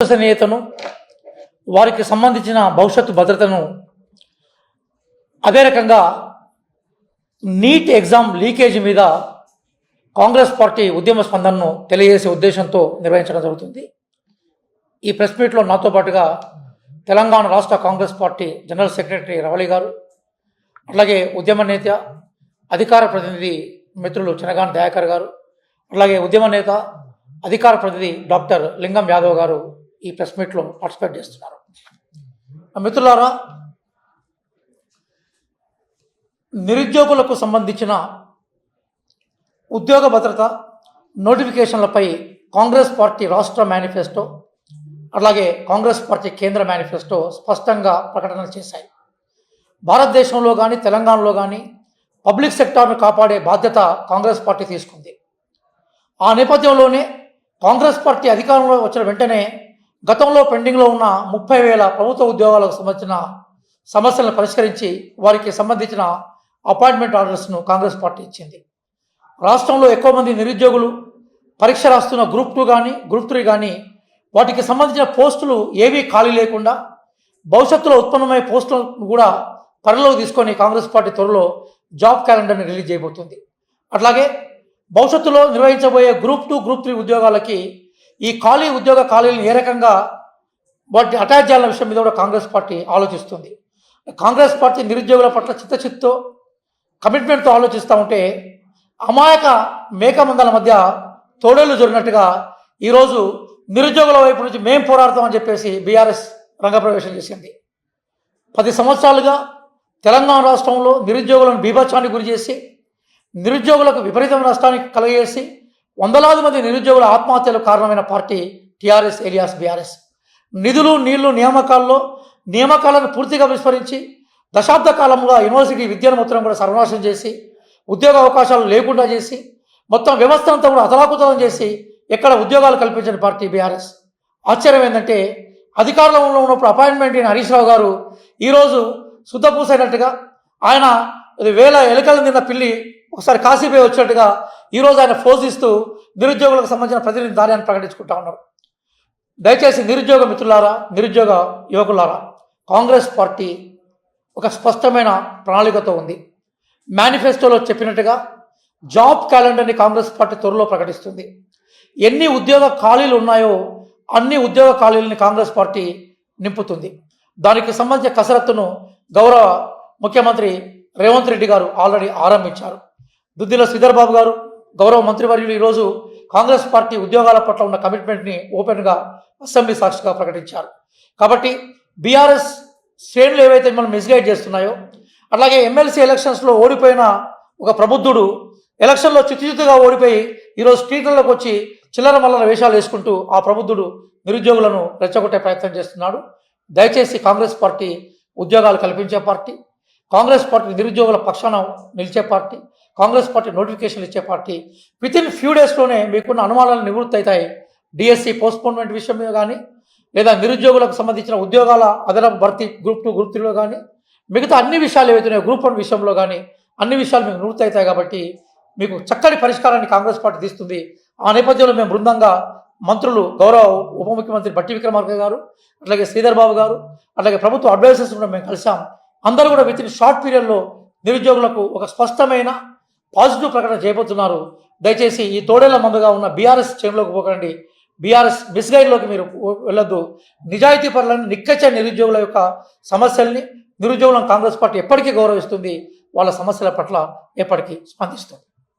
విశ్వసనీయతను వారికి సంబంధించిన భవిష్యత్తు భద్రతను అదే రకంగా నీట్ ఎగ్జామ్ లీకేజీ మీద కాంగ్రెస్ పార్టీ ఉద్యమ స్పందనను తెలియజేసే ఉద్దేశంతో నిర్వహించడం జరుగుతుంది. ఈ ప్రెస్ మీట్లో నాతో పాటుగా తెలంగాణ రాష్ట్ర Congress party general secretary Ravali గారు, అట్లాగే ఉద్యమ నేత అధికార ప్రతినిధి మిత్రులు చినగాని దయాకర్ గారు, అట్లాగే ఉద్యమ నేత అధికార ప్రతినిధి డాక్టర్ లింగం యాదవ్ గారు ఈ ప్రెస్ మీట్లో పార్టిసిపేట్ చేస్తున్నారు. మిత్రులారా, నిరుద్యోగులకు సంబంధించిన ఉద్యోగ భద్రత నోటిఫికేషన్లపై కాంగ్రెస్ పార్టీ రాష్ట్ర మేనిఫెస్టో అలాగే కాంగ్రెస్ పార్టీ కేంద్ర మేనిఫెస్టో స్పష్టంగా ప్రకటనలు చేశాయి. భారతదేశంలో కానీ తెలంగాణలో కానీ పబ్లిక్ సెక్టార్ను కాపాడే బాధ్యత కాంగ్రెస్ పార్టీ తీసుకుంది. ఆ నేపథ్యంలోనే కాంగ్రెస్ పార్టీ అధికారంలో వచ్చిన వెంటనే గతంలో పెండింగ్లో ఉన్న 30,000 ప్రభుత్వ ఉద్యోగాలకు సంబంధించిన సమస్యలను పరిష్కరించి వారికి సంబంధించిన అపాయింట్మెంట్ ఆర్డర్స్ను కాంగ్రెస్ పార్టీ ఇచ్చింది. రాష్ట్రంలో ఎక్కువ మంది నిరుద్యోగులు పరీక్ష రాస్తున్న గ్రూప్ 2 కానీ గ్రూప్ 3 కానీ వాటికి సంబంధించిన పోస్టులు ఏవీ ఖాళీ లేకుండా భవిష్యత్తులో ఉత్పన్నమయ్యే పోస్టులను కూడా పరిలోకి తీసుకొని కాంగ్రెస్ పార్టీ త్వరలో జాబ్ క్యాలెండర్ని రిలీజ్ చేయబోతుంది. అట్లాగే భవిష్యత్తులో నిర్వహించబోయే గ్రూప్ 2 గ్రూప్ 3 ఉద్యోగాలకి ఈ ఉద్యోగ ఖాళీలను ఏ రకంగా వాటిని అటాచ్ చేయాలన్న విషయం మీద కూడా కాంగ్రెస్ పార్టీ ఆలోచిస్తుంది. కాంగ్రెస్ పార్టీ నిరుద్యోగుల పట్ల చిత్తశుద్ధితో కమిట్మెంట్తో ఆలోచిస్తూ ఉంటే అమాయక మేకమందల మధ్య తోడేళ్లు జరిగినట్టుగా ఈరోజు నిరుద్యోగుల వైపు నుంచి మేం పోరాడతామని చెప్పేసి బీఆర్ఎస్ రంగప్రవేశం చేసింది. 10 సంవత్సరాలుగా తెలంగాణ రాష్ట్రంలో నిరుద్యోగులను బీభత్సానికి గురి చేసి నిరుద్యోగులకు విపరీతమైన నష్టానికి కలగజేసి వందలాది మంది నిరుద్యోగుల ఆత్మహత్యలకు కారణమైన పార్టీ టీఆర్ఎస్ ఏలియాస్ బీఆర్ఎస్. నిధులు నీళ్లు నియామకాలను పూర్తిగా విస్మరించి దశాబ్ద కాలంగా యూనివర్సిటీ విద్యను మొత్తం కూడా సర్వనాశనం చేసి ఉద్యోగ అవకాశాలు లేకుండా చేసి మొత్తం వ్యవస్థ అంతా కూడా అతలాకుతలం చేసి ఎక్కడ ఉద్యోగాలు కల్పించిన పార్టీ బీఆర్ఎస్. ఆశ్చర్యం ఏంటంటే అధికారంలో ఉన్నప్పుడు అపాయింట్మెంట్ అయిన హరీష్ రావు గారు ఈరోజు శుద్ధపూసైనట్టుగా ఆయన వేల ఎలుకలు నిన్న పిల్లి ఒకసారి కాశీపోయి వచ్చినట్టుగా ఈరోజు ఆయన పోజిస్తూ నిరుద్యోగులకు సంబంధించిన ప్రతినిధి దార్యాన్ని ప్రకటించుకుంటా ఉన్నారు. దయచేసి నిరుద్యోగ మిత్రులారా, నిరుద్యోగ యువకులారా, కాంగ్రెస్ పార్టీ ఒక స్పష్టమైన ప్రణాళికతో ఉంది. మేనిఫెస్టోలో చెప్పినట్టుగా జాబ్ క్యాలెండర్ని కాంగ్రెస్ పార్టీ త్వరలో ప్రకటిస్తుంది. ఎన్ని ఉద్యోగ ఖాళీలు ఉన్నాయో అన్ని ఉద్యోగ ఖాళీలని కాంగ్రెస్ పార్టీ నింపుతుంది. దానికి సంబంధించిన కసరత్తును గౌరవ ముఖ్యమంత్రి రేవంత్ రెడ్డి గారు ఆల్రెడీ ఆరంభించారు. దుద్దిల శ్రీధర్ బాబు గారు గౌరవ మంత్రివర్యులు ఈరోజు కాంగ్రెస్ పార్టీ ఉద్యోగాల పట్ల ఉన్న కమిట్మెంట్ని ఓపెన్గా అసెంబ్లీ సాక్షిగా ప్రకటించారు. కాబట్టి బీఆర్ఎస్ శ్రేణులు ఏవైతే మనం మిస్గైడ్ చేస్తున్నాయో అట్లాగే ఎమ్మెల్సీ ఎలక్షన్స్లో ఓడిపోయిన ఒక ప్రబుద్ధుడు ఎలక్షన్లో చిత్తుగా ఓడిపోయి ఈరోజు స్ట్రీట్లలోకి వచ్చి చిల్లర మల్లర వేషాలు వేసుకుంటూ ఆ ప్రబుద్ధుడు నిరుద్యోగులను రెచ్చగొట్టే ప్రయత్నం చేస్తున్నాడు. దయచేసి కాంగ్రెస్ పార్టీ ఉద్యోగాలు కల్పించే పార్టీ, కాంగ్రెస్ పార్టీ నిరుద్యోగుల పక్షాన నిలిచే పార్టీ, కాంగ్రెస్ పార్టీ నోటిఫికేషన్లు ఇచ్చే పార్టీ. వితిన్ ఫ్యూ డేస్లోనే మీకున్న అనుమానాలు నివృత్తి అవుతాయి. డిఎస్సి పోస్ట్పోన్మెంట్ విషయం మీద కానీ లేదా నిరుద్యోగులకు సంబంధించిన ఉద్యోగాల అదనపు భర్తీ గ్రూప్ 2 గ్రూప్ 3లో కానీ మిగతా అన్ని విషయాలు ఏవైతున్నాయో గ్రూప్ 1 విషయంలో కానీ అన్ని విషయాలు మీకు నివృత్తి అవుతాయి. కాబట్టి మీకు చక్కటి పరిష్కారాన్ని కాంగ్రెస్ పార్టీ తీస్తుంది. ఆ నేపథ్యంలో మేము బృందంగా మంత్రులు గౌరవ ఉప ముఖ్యమంత్రి బట్టి విక్రమార్క గారు అట్లాగే శ్రీధర్ బాబు గారు అట్లాగే ప్రభుత్వ అడ్వైజర్స్ కూడా మేము కలిసాం. అందరూ కూడా విత్ ఇన్ షార్ట్ పీరియడ్లో నిరుద్యోగులకు ఒక స్పష్టమైన పాజిటివ్ ప్రకటన చేయబోతున్నారు. దయచేసి ఈ తోడేళ్ల మందుగా ఉన్న బీఆర్ఎస్ చేనులోకి పోకండి, బీఆర్ఎస్ మిస్గైడ్లోకి మీరు వెళ్ళొద్దు. నిజాయితీ పరులను నిక్కచ్చే నిరుద్యోగుల యొక్క సమస్యల్ని నిరుద్యోగులను కాంగ్రెస్ పార్టీ ఎప్పటికీ గౌరవిస్తుంది, వాళ్ళ సమస్యల పట్ల ఎప్పటికీ స్పందిస్తుంది.